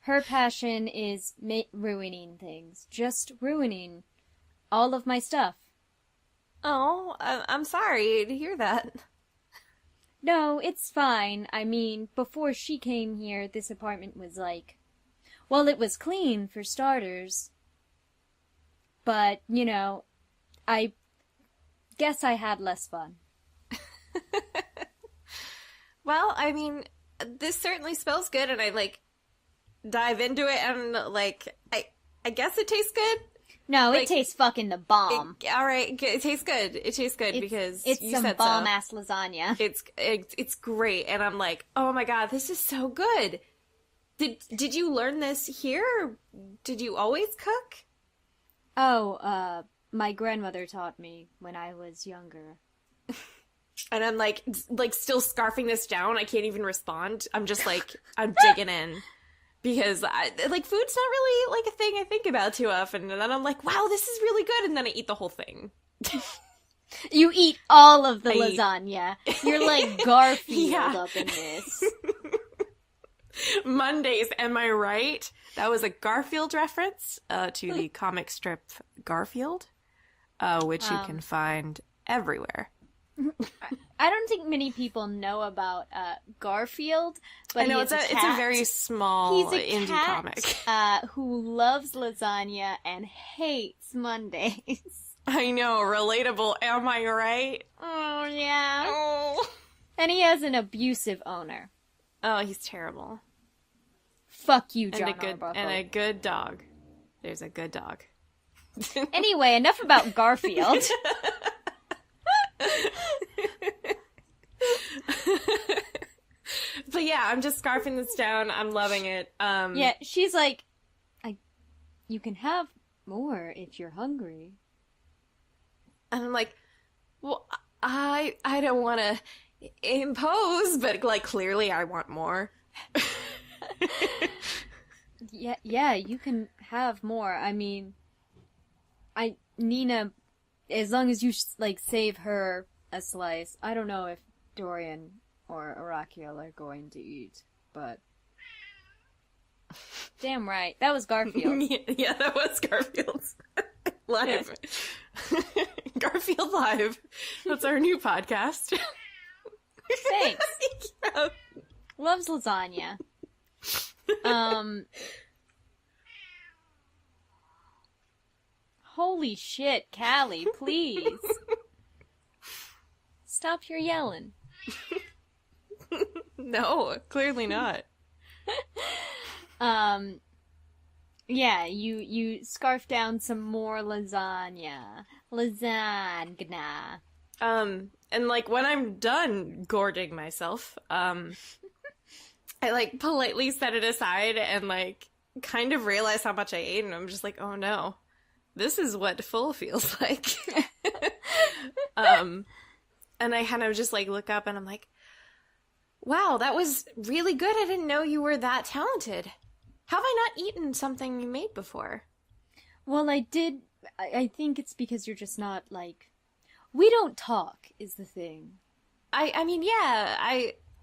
Speaker 1: Her passion is ruining things. Just ruining all of my stuff.
Speaker 4: Oh, I'm sorry to hear that.
Speaker 1: No, it's fine. I mean, before she came here, this apartment was like... Well, it was clean, for starters. But, you know, I guess I had less fun.
Speaker 4: Well, I mean, this certainly smells good, and I, like, dive into it, and, like, I guess it tastes good.
Speaker 1: No,
Speaker 4: like,
Speaker 1: it tastes fucking the bomb.
Speaker 4: Alright, it tastes good. It tastes good because
Speaker 1: it's
Speaker 4: you
Speaker 1: some
Speaker 4: said
Speaker 1: bomb-ass lasagna.
Speaker 4: It's great, and I'm like, oh my god, this is so good. Did you learn this here? Or did you always cook?
Speaker 1: Oh, my grandmother taught me when I was younger.
Speaker 4: And I'm like still scarfing this down. I can't even respond. I'm just like, I'm digging in. Because, food's not really, like, a thing I think about too often. And then I'm like, wow, this is really good. And then I eat the whole thing.
Speaker 1: You eat all of the lasagna. You're like Garfield up in this.
Speaker 4: Mondays, am I right? That was a Garfield reference to the comic strip Garfield, which you can find everywhere.
Speaker 1: I don't think many people know about Garfield, but
Speaker 4: I know it's a very small indie comic
Speaker 1: who loves lasagna and hates Mondays.
Speaker 4: I know, relatable. Am I right?
Speaker 1: Oh yeah.
Speaker 4: Oh.
Speaker 1: And he has an abusive owner.
Speaker 4: Oh, he's terrible.
Speaker 1: Fuck you, John
Speaker 4: and a good dog. There's a good dog.
Speaker 1: Anyway, enough about Garfield.
Speaker 4: But yeah, I'm just scarfing this down. I'm loving it.
Speaker 1: Yeah, she's like, you can have more if you're hungry.
Speaker 4: And I'm like, well, I don't want to impose, but, like, clearly I want more.
Speaker 1: Yeah, you can have more. I mean, Nina, as long as you, like, save her a slice. I don't know if Dorian or Arakiel are going to eat, but... Damn right. That was Garfield.
Speaker 4: Yeah, that was Garfield. Live. Garfield Live. That's our new podcast.
Speaker 1: Thanks.
Speaker 4: Yeah.
Speaker 1: Loves lasagna. Holy shit, Callie, please. Stop your yelling.
Speaker 4: No, clearly not.
Speaker 1: Yeah, you scarf down some more lasagna. Lasagna.
Speaker 4: And like when I'm done gorging myself, I like politely set it aside and like kind of realize how much I ate, and I'm just like, oh no, this is what full feels like. And I kind of just like look up and I'm like, wow, that was really good. I didn't know you were that talented. Have I not eaten something you made before?
Speaker 1: Well, I did. I think it's because you're just not, like... We don't talk, is the thing.
Speaker 4: I mean, yeah.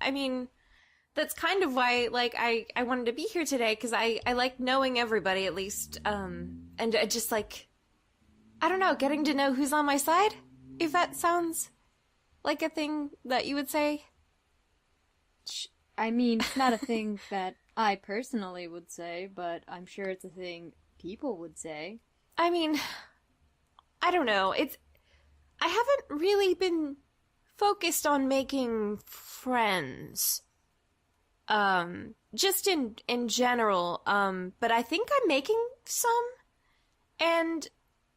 Speaker 4: I mean, that's kind of why, like, I wanted to be here today, because I like knowing everybody, at least. And just, like... I don't know, getting to know who's on my side? If that sounds like a thing that you would say?
Speaker 1: I mean, it's not a thing that I personally would say, but I'm sure it's a thing people would say.
Speaker 4: I mean, I don't know. I haven't really been focused on making friends. Just in general. But I think I'm making some. And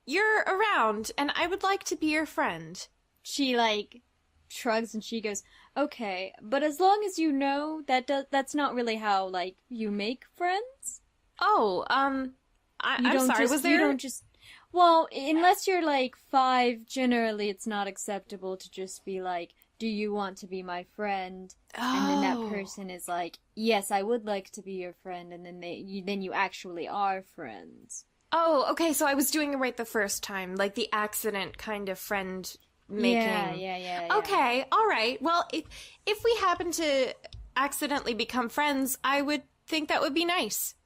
Speaker 4: you're around, and I would like to be your friend.
Speaker 1: She, like, shrugs and she goes, okay, but as long as you know, that's not really how, like, you make friends.
Speaker 4: Oh, I'm sorry, was there...
Speaker 1: You don't just... Well, unless you're, like, 5, generally it's not acceptable to just be like, do you want to be my friend? Oh. And then that person is like, yes, I would like to be your friend, and then you actually are friends.
Speaker 4: Oh, okay, so I was doing it right the first time, like the accident kind of friend making.
Speaker 1: Yeah.
Speaker 4: Okay, all right. Well, if we happen to accidentally become friends, I would think that would be nice.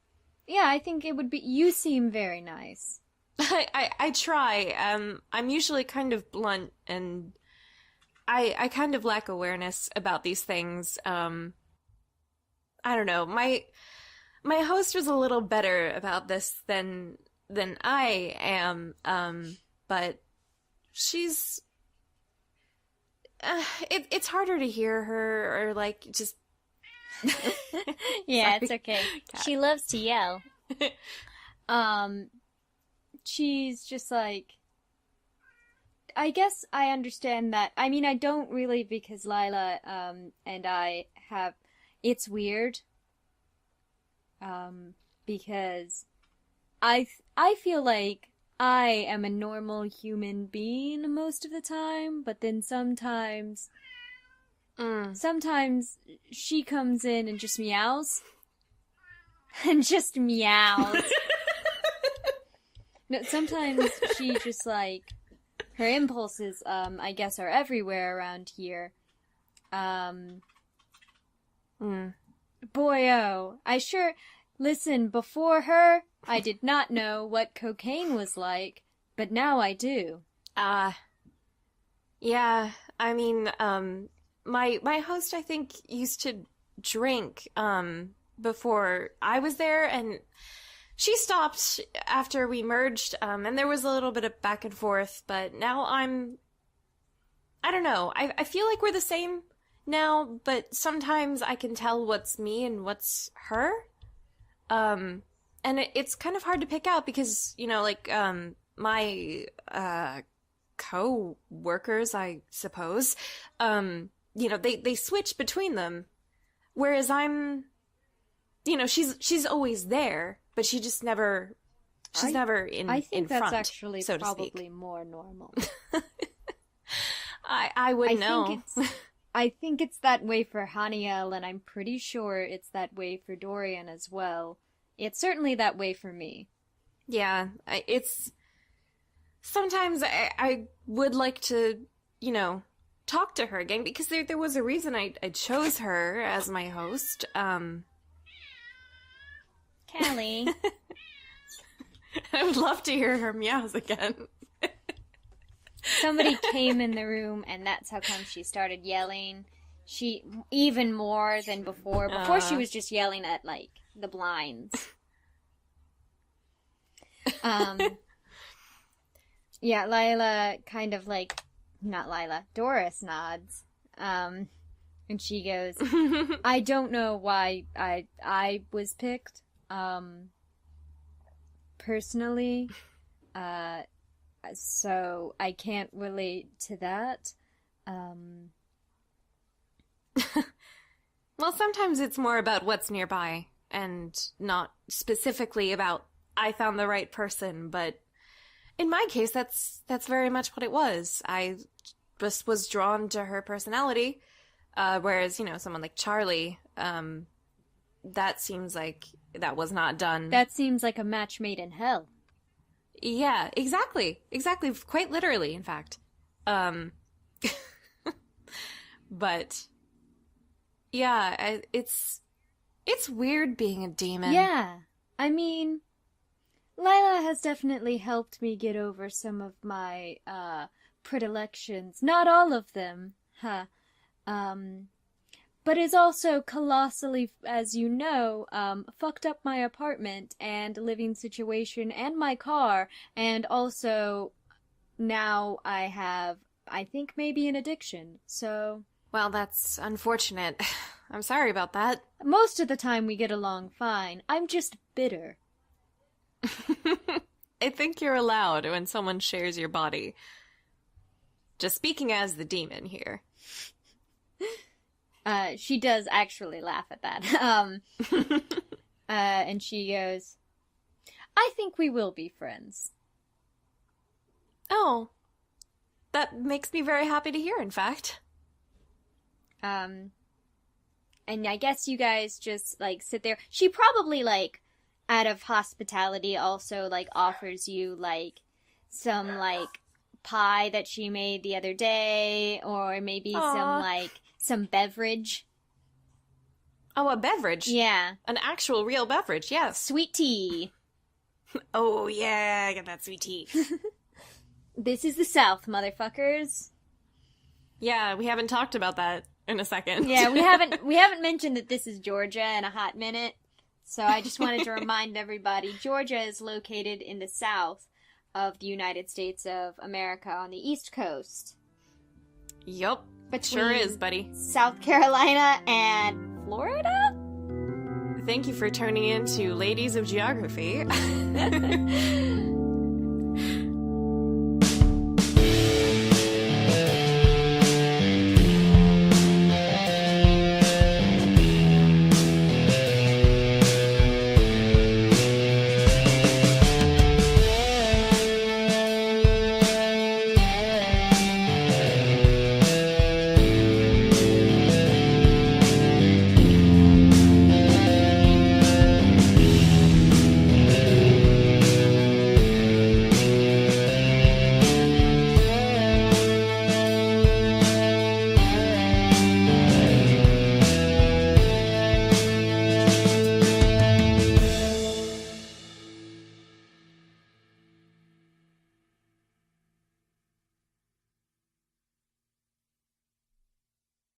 Speaker 1: Yeah, I think it would be. You seem very nice.
Speaker 4: I try. I'm usually kind of blunt, and I kind of lack awareness about these things. I don't know. My host was a little better about this than I am. But she's. It's harder to hear her, or like just.
Speaker 1: Yeah, it's okay. She loves to yell. She's just like, I guess I understand that. I mean, I don't really, because Lila and I have, it's weird. Because I feel like I am a normal human being most of the time, but then sometimes she comes in and just meows. And just meows. No, sometimes she just, like, her impulses, I guess, are everywhere around here. Boy-oh. Listen, before her, I did not know what cocaine was like, but now I do.
Speaker 4: Yeah, I mean, my host, I think, used to drink, before I was there, and she stopped after we merged, and there was a little bit of back and forth, but now I don't know, I feel like we're the same now, but sometimes I can tell what's me and what's her, and it's kind of hard to pick out because, you know, like, my, co-workers, I suppose, you know, they switch between them, whereas I'm, you know, she's always there, but she just never, she's never in front,
Speaker 1: I think that's actually
Speaker 4: so
Speaker 1: probably more normal.
Speaker 4: I would know.
Speaker 1: I think it's that way for Haniel, and I'm pretty sure it's that way for Dorian as well. It's certainly that way for me.
Speaker 4: Yeah, it's... Sometimes I would like to, you know, talk to her again, because there was a reason I chose her as my host.
Speaker 1: Callie.
Speaker 4: I would love to hear her meows again.
Speaker 1: Somebody came in the room, and that's how come she started yelling. She, even more than before. Before she was just yelling at, like, the blinds. Yeah, Lila kind of like, not Lila, Doris nods. And she goes, I don't know why I was picked. personally, so I can't relate to that.
Speaker 4: Well, sometimes it's more about what's nearby, and not specifically about I found the right person, but in my case, that's very much what it was. I just was drawn to her personality, whereas, someone like Charlie, that seems like that was not done.
Speaker 1: That seems like a match made in hell.
Speaker 4: Yeah, exactly. Exactly. Quite literally, in fact. But yeah, it's weird being a demon.
Speaker 1: Yeah. I mean, Lila has definitely helped me get over some of my predilections. Not all of them. But is also colossally, as you know, fucked up my apartment and living situation and my car, and also now I have, I think, maybe an addiction, so...
Speaker 4: Well, that's unfortunate. I'm sorry about that.
Speaker 1: Most of the time we get along fine. I'm just bitter.
Speaker 4: I think you're allowed when someone shares your body. Just speaking as the demon here.
Speaker 1: She does actually laugh at that. And she goes, I think we will be friends.
Speaker 4: Oh. That makes me very happy to hear, in fact.
Speaker 1: And I guess you guys just, sit there. She probably, out of hospitality also, offers you, some, pie that she made the other day, or maybe some beverage.
Speaker 4: Oh, a beverage?
Speaker 1: Yeah.
Speaker 4: An actual real beverage, yes.
Speaker 1: Sweet tea.
Speaker 4: Oh, yeah, I got that sweet tea.
Speaker 1: This is the South, motherfuckers.
Speaker 4: Yeah, we haven't talked about that in a second.
Speaker 1: Yeah, we haven't mentioned that this is Georgia in a hot minute. So I just wanted to remind everybody, Georgia is located in the south of the United States of America on the East Coast.
Speaker 4: Yup,
Speaker 1: Between
Speaker 4: sure is, buddy.
Speaker 1: South Carolina and Florida?
Speaker 4: Thank you for turning into Ladies of Geography.